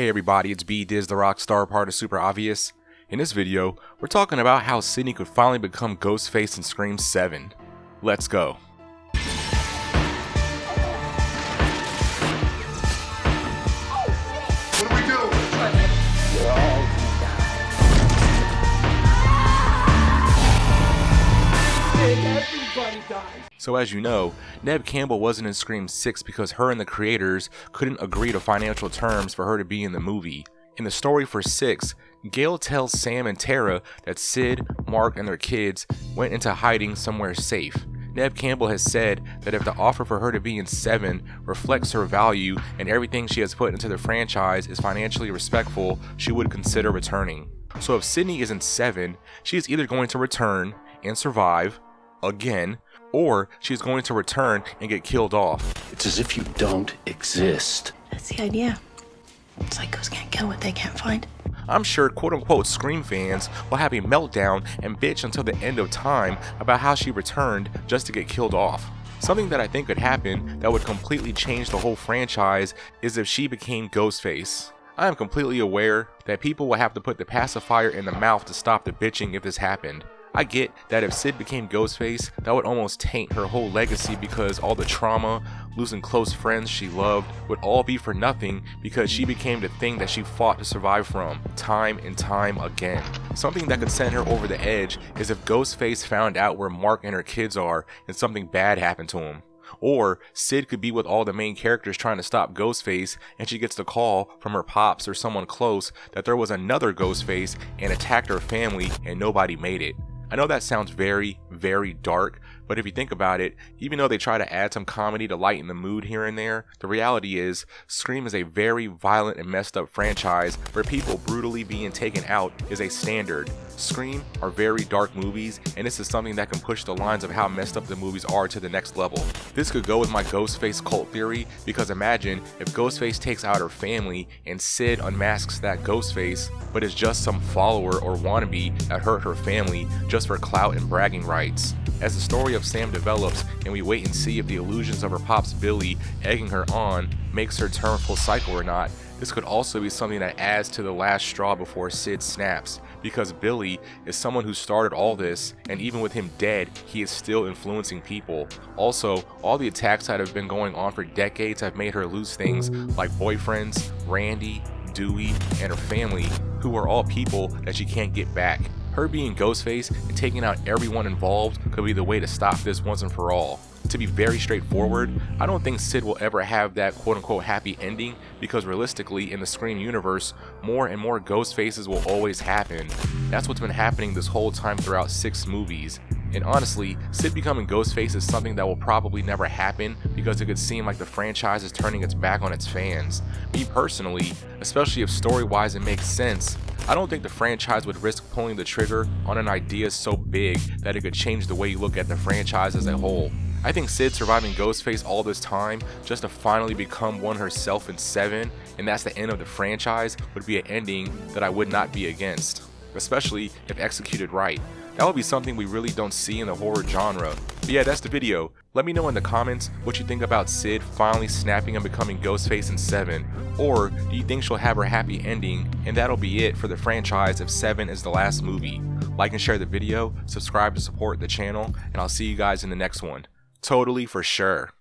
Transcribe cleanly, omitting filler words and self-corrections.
Hey everybody, it's B Diz the Rockstar, part of SuperObvious. In this video, we're talking about how Sidney could finally become Ghostface in Scream 7. Let's go. What do we do? Everybody dies. So as you know, Nebc Campbell wasn't in Scream 6 because her and the creators couldn't agree to financial terms for her to be in the movie. In the story for 6, Gail tells Sam and Tara that Sid, Mark, and their kids went into hiding somewhere safe. Nebc Campbell has said that if the offer for her to be in 7 reflects her value and everything she has put into the franchise is financially respectful, she would consider returning. So if Sidney is in 7, she is either going to return and survive, again, or she's going to return and get killed off. It's as if you don't exist. That's the idea. Psychos can't kill what they can't find. I'm sure quote-unquote Scream fans will have a meltdown and bitch until the end of time about how she returned just to get killed off. Something that I think could happen that would completely change the whole franchise is if she became Ghostface. I am completely aware that people will have to put the pacifier in the mouth to stop the bitching if this happened. I get that if Sid became Ghostface, that would almost taint her whole legacy because all the trauma, losing close friends she loved, would all be for nothing because she became the thing that she fought to survive from, time and time again. Something that could send her over the edge is if Ghostface found out where Mark and her kids are and something bad happened to him. Or Sid could be with all the main characters trying to stop Ghostface and she gets the call from her pops or someone close that there was another Ghostface and attacked her family and nobody made it. I know that sounds very, very dark, but if you think about it, even though they try to add some comedy to lighten the mood here and there, the reality is Scream is a very violent and messed up franchise where people brutally being taken out is a standard. Scream are very dark movies, and this is something that can push the lines of how messed up the movies are to the next level. This could go with my Ghostface cult theory, because imagine if Ghostface takes out her family and Sid unmasks that Ghostface, but is just some follower or wannabe that hurt her family just for clout and bragging rights. As the story of Sam develops and we wait and see if the illusions of her pop's Billy egging her on makes her turn full cycle or not, this could also be something that adds to the last straw before Sid snaps, because Billy is someone who started all this, and even with him dead, he is still influencing people. Also, all the attacks that have been going on for decades have made her lose things like boyfriends, Randy, Dewey, and her family, who are all people that she can't get back. Her being Ghostface and taking out everyone involved could be the way to stop this once and for all. To be very straightforward, I don't think Sid will ever have that quote-unquote happy ending, because realistically in the Scream universe, more and more Ghostfaces will always happen. That's what's been happening this whole time throughout 6 movies. And honestly, Sid becoming Ghostface is something that will probably never happen because it could seem like the franchise is turning its back on its fans. Me personally, especially if story-wise it makes sense, I don't think the franchise would risk pulling the trigger on an idea so big that it could change the way you look at the franchise as a whole. I think Sid surviving Ghostface all this time just to finally become one herself in 7, and that's the end of the franchise, would be an ending that I would not be against, especially if executed right. That would be something we really don't see in the horror genre. But yeah, that's the video. Let me know in the comments what you think about Sid finally snapping and becoming Ghostface in 7, or do you think she'll have her happy ending and that'll be it for the franchise if 7 is the last movie? Like and share the video, subscribe to support the channel, and I'll see you guys in the next one. Totally for sure.